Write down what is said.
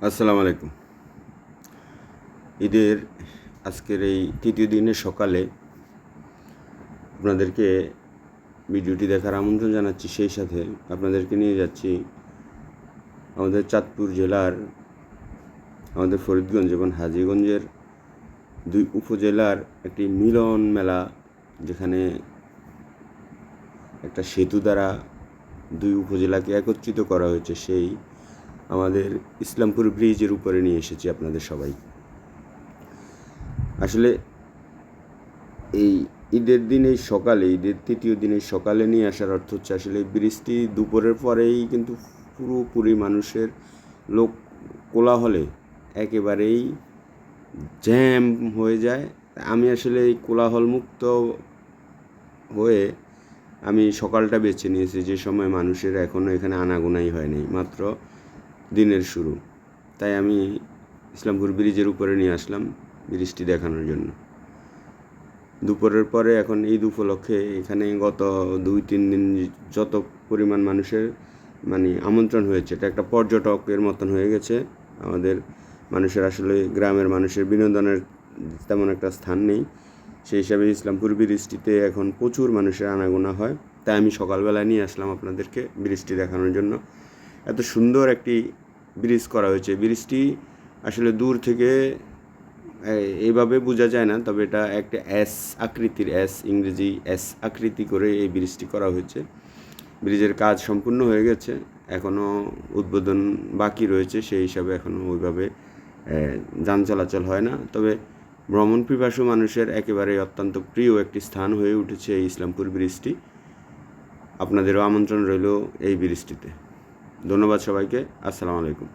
আসসালামু আলাইকুম। ঈদের আজকের এই তৃতীয় দিনের সকালে আপনাদেরকে ভিডিওটি দেখার আমন্ত্রণ জানাচ্ছি। সেই সাথে আপনাদেরকে নিয়ে যাচ্ছি আমাদের চাঁদপুর জেলার আমাদের ফরিদগঞ্জ এবং হাজীগঞ্জের দুই উপজেলার একটি মিলন মেলা, যেখানে একটা সেতু দ্বারা দুই উপজেলাকে একত্রিত করা হয়েছে। সেই আমাদের ইসলামপুর ব্রিজের উপরে নিয়ে এসেছি আপনাদের সবাই। আসলে এই ঈদের দিন, এই সকালে, ঈদের তৃতীয় দিনের সকালে নিয়ে আসার অর্থ হচ্ছে আসলে ব্রিজটি দুপুরের পরেই কিন্তু পুরোপুরি মানুষের লোক কোলাহলে একেবারেই জ্যাম হয়ে যায়। আমি আসলে এই কোলাহল মুক্ত হয়ে আমি সকালটা বেছে নিয়েছি, যে সময় মানুষের এখনও এখানে আনাগোনাই হয়নি, মাত্র দিনের শুরু। তাই আমি ইসলামপুর ব্রিজের উপরে নিয়ে আসলাম ব্রিজটি দেখানোর জন্য। দুপুরের পরে এখন ঈদ উপলক্ষে এখানে গত 2-3 দিন যত পরিমাণ মানুষের আমন্ত্রণ হয়েছে, এটা একটা পর্যটকের মতন হয়ে গেছে। আমাদের মানুষের আসলে গ্রামের মানুষের বিনোদনের তেমন একটা স্থান নেই, সেই হিসাবে ইসলামপুর ব্রিজটিতে এখন প্রচুর মানুষের আনাগোনা হয়। তাই আমি সকালবেলায় নিয়ে আসলাম আপনাদেরকে ব্রিজটি দেখানোর জন্য। এত সুন্দর একটি ব্রিজ করা হয়েছে। ব্রিজটি আসলে দূর থেকে এইভাবে বোঝা যায় না, তবে এটা একটা এস আকৃতির, ইংরেজি এস আকৃতি করে এই ব্রিজটি করা হয়েছে। ব্রিজের কাজ সম্পূর্ণ হয়ে গেছে, এখনও উদ্বোধন বাকি রয়েছে। সেই হিসাবে এখনও ওইভাবে যান চলাচল হয় না। তবে ভ্রমণ পিপাসু মানুষের একেবারে অত্যন্ত প্রিয় একটি স্থান হয়ে উঠেছে এই ইসলামপুর ব্রিজটি। আপনাদেরও আমন্ত্রণ রইল এই ব্রিজটিতে। ধন্যবাদ সবাইকে। আসসালামু আলাইকুম।